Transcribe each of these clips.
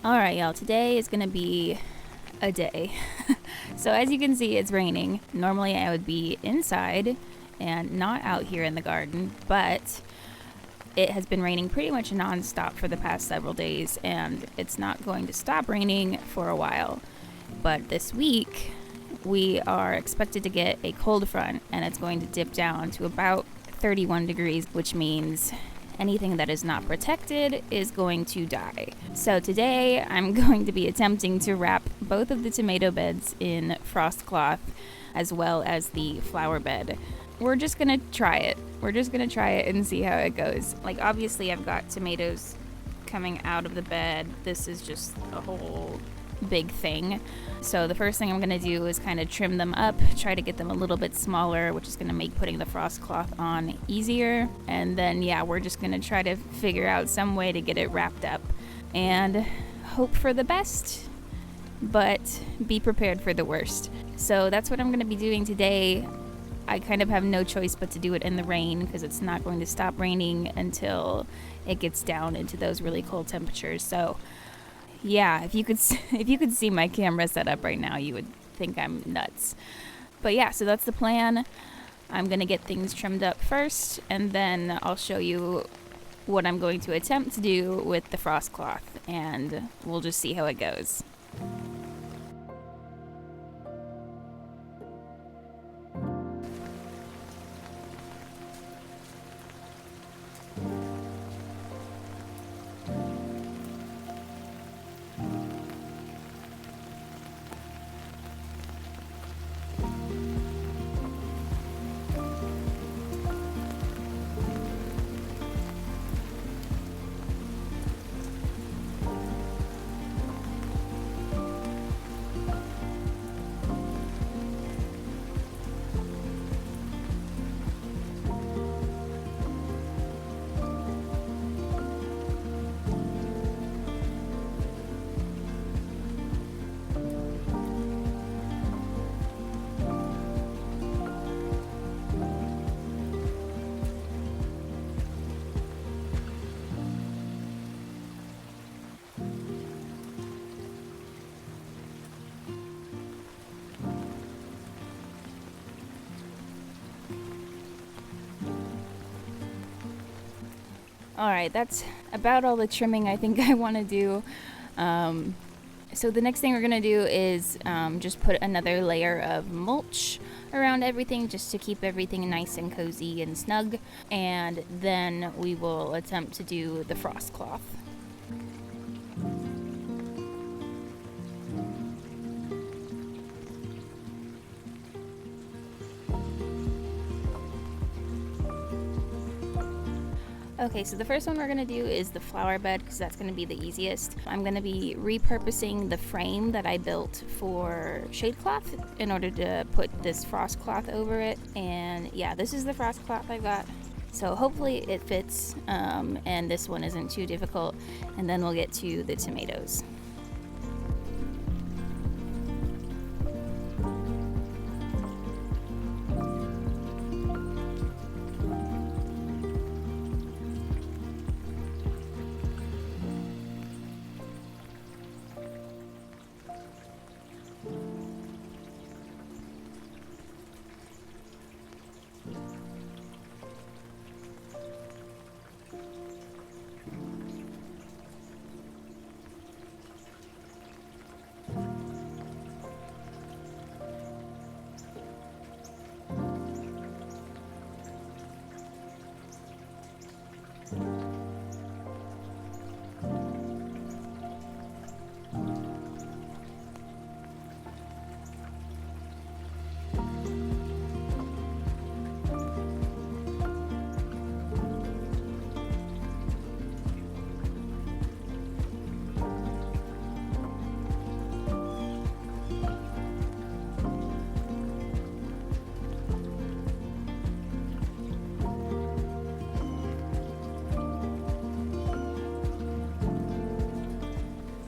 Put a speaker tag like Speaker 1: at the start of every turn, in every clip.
Speaker 1: Alright, y'all, today is gonna be a day. So as you can see, it's raining. Normally I would be inside and not out here in the garden, but it has been raining pretty much non-stop for the past several days, and it's not going to stop raining for a while. But this week, we are expected to get a cold front, and it's going to dip down to about 31 degrees, which means anything that is not protected is going to die. So today I'm going to be attempting to wrap both of the tomato beds in frost cloth as well as the flower bed. We're just gonna try it. And see how it goes. Like, obviously I've got tomatoes coming out of the bed. This is just a whole big thing. So the first thing I'm gonna do is kind of trim them up, try to get them a little bit smaller, which is gonna make putting the frost cloth on easier. And then we're just gonna try to figure out some way to get it wrapped up and hope for the best, but be prepared for the worst. So that's what I'm gonna be doing today. I kind of have no choice but to do it in the rain because it's not going to stop raining until it gets down into those really cold temperatures. So yeah, if you could see my camera set up right now, you would think I'm nuts. But yeah, so that's the plan. I'm going to get things trimmed up first, and then I'll show you what I'm going to attempt to do with the frost cloth, and we'll just see how it goes. Alright, that's about all the trimming I think I want to do. So the next thing we're going to do is just put another layer of mulch around everything just to keep everything nice and cozy and snug. And then we will attempt to do the frost cloth. Okay, so the first one we're going to do is the flower bed because that's going to be the easiest. I'm going to be repurposing the frame that I built for shade cloth in order to put this frost cloth over it. And yeah, this is the frost cloth I got. So hopefully it fits, and this one isn't too difficult. And then we'll get to the tomatoes.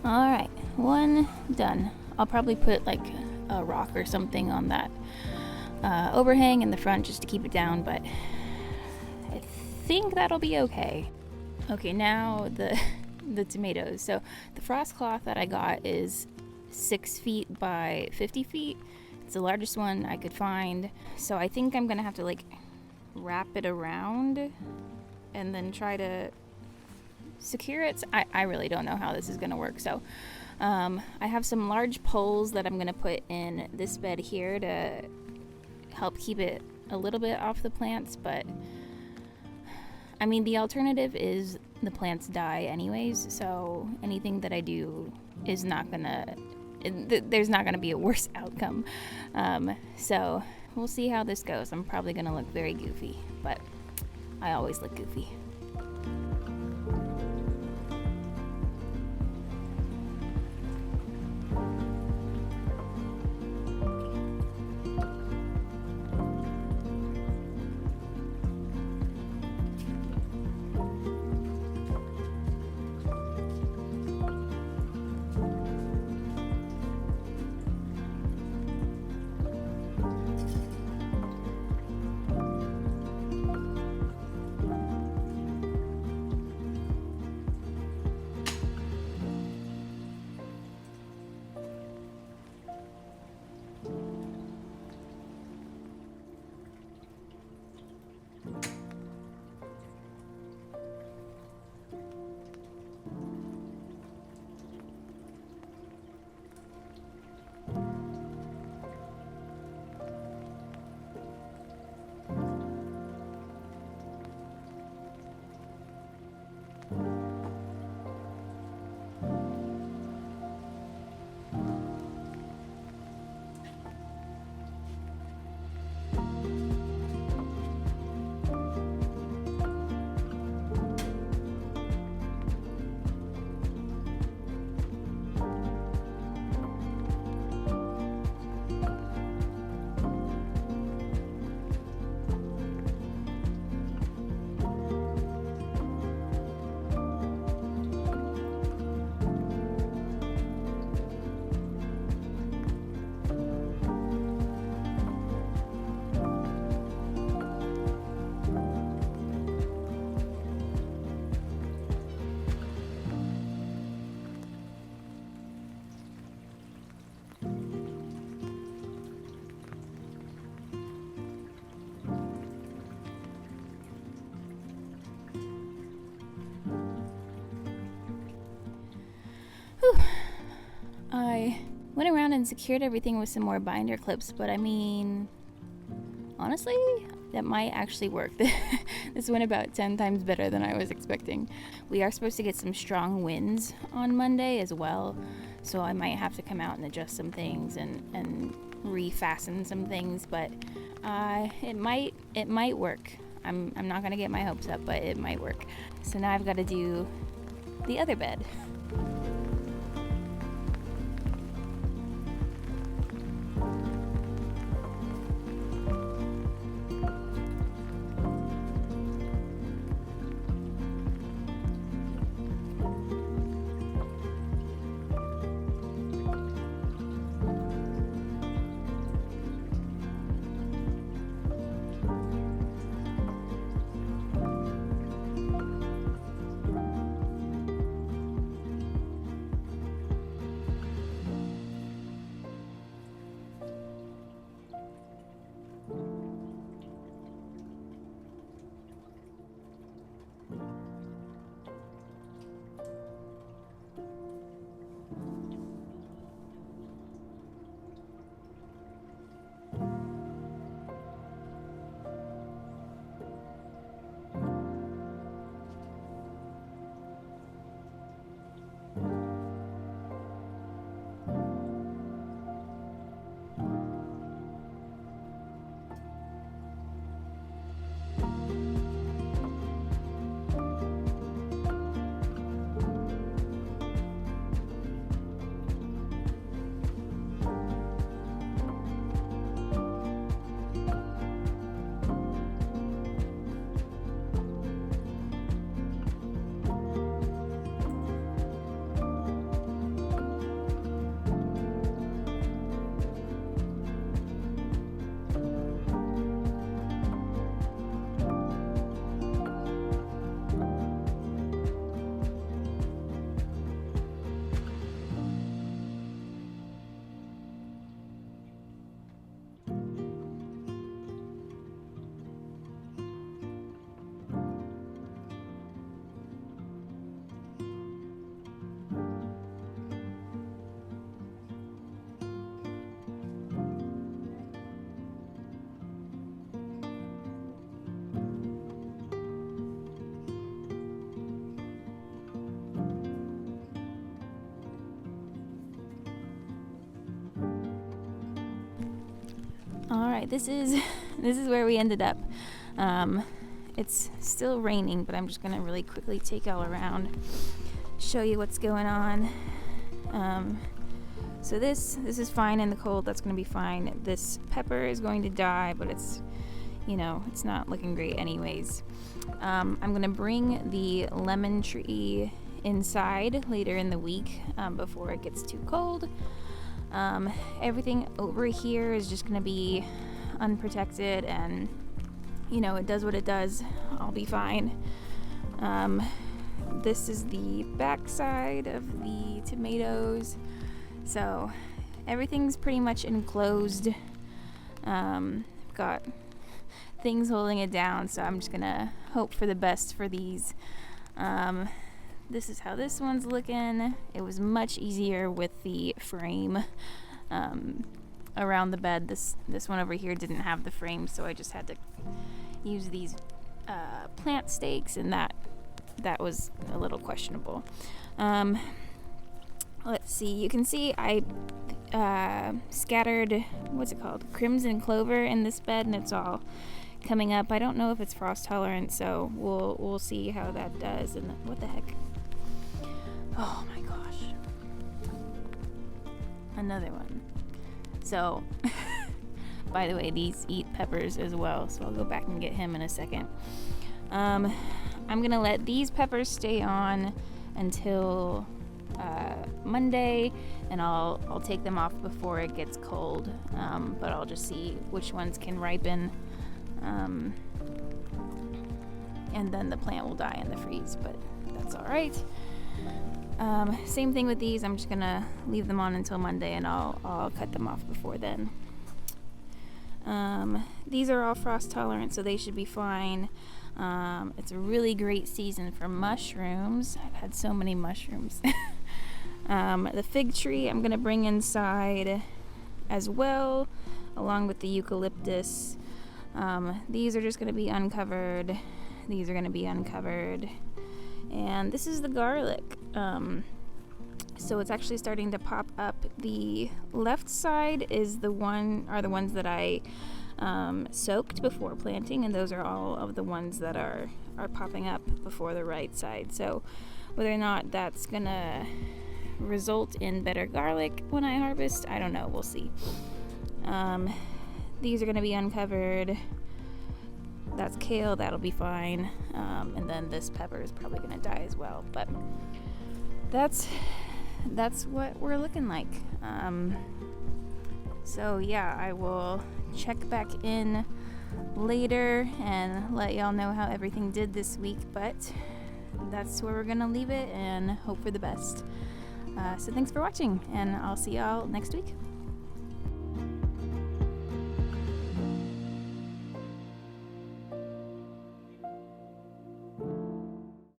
Speaker 1: Alright, one done. I'll probably put like a rock or something on that overhang in the front just to keep it down, but I think that'll be okay. Okay, now the tomatoes. So the frost cloth that I got is 6 feet by 50 feet. It's the largest one I could find. So I think I'm gonna have to like wrap it around and then try to secure it. I really don't know how this is gonna work. So I have some large poles that I'm gonna put in this bed here to help keep it a little bit off the plants, but I mean the alternative is the plants die anyways, so anything that I do is not gonna, there's not gonna be a worse outcome. So we'll see how this goes. I'm probably gonna look very goofy, but I always look goofy. I went around and secured everything with some more binder clips, but I mean, honestly, that might actually work. This went about 10 times better than I was expecting. We are supposed to get some strong winds on Monday as well, so I might have to come out and adjust some things and refasten some things, but it might work. I'm not gonna get my hopes up, but it might work. So now I've got to do the other bed. All right, this is where we ended up. It's still raining, but I'm just gonna really quickly take y'all around, show you what's going on. So this is fine in the cold. That's gonna be fine. This pepper is going to die, but it's not looking great anyways. I'm gonna bring the lemon tree inside later in the week before it gets too cold. Everything over here is just gonna be unprotected, and it does what it does. I'll be fine. This is the backside of the tomatoes, so everything's pretty much enclosed. Got things holding it down, so I'm just gonna hope for the best for these. This is how this one's looking. It was much easier with the frame around the bed. This one over here didn't have the frame, so I just had to use these plant stakes, and that was a little questionable. Let's see. You can see I scattered, what's it called, crimson clover in this bed, and it's all coming up. I don't know if it's frost tolerant, so we'll see how that does. And what the heck? Oh my gosh. Another one. So, by the way, these eat peppers as well, so I'll go back and get him in a second. I'm gonna let these peppers stay on until Monday, and I'll take them off before it gets cold, but I'll just see which ones can ripen, and then the plant will die in the freeze, but that's all right. Same thing with these. I'm just gonna leave them on until Monday, and I'll cut them off before then. These are all frost tolerant, so they should be fine. It's a really great season for mushrooms. I've had so many mushrooms. The fig tree I'm gonna bring inside as well, along with the eucalyptus. These are just gonna be uncovered. These are gonna be uncovered. And this is the garlic. So it's actually starting to pop up. The left side are the ones that I soaked before planting, and those are all of the ones that are popping up before the right side. So whether or not that's gonna result in better garlic when I harvest, I don't know. We'll see. These are gonna be uncovered. That's kale, that'll be fine. And then this pepper is probably gonna die as well. But that's what we're looking like. So yeah, I will check back in later and let y'all know how everything did this week, but that's where we're gonna leave it and hope for the best. So thanks for watching, and I'll see y'all next week.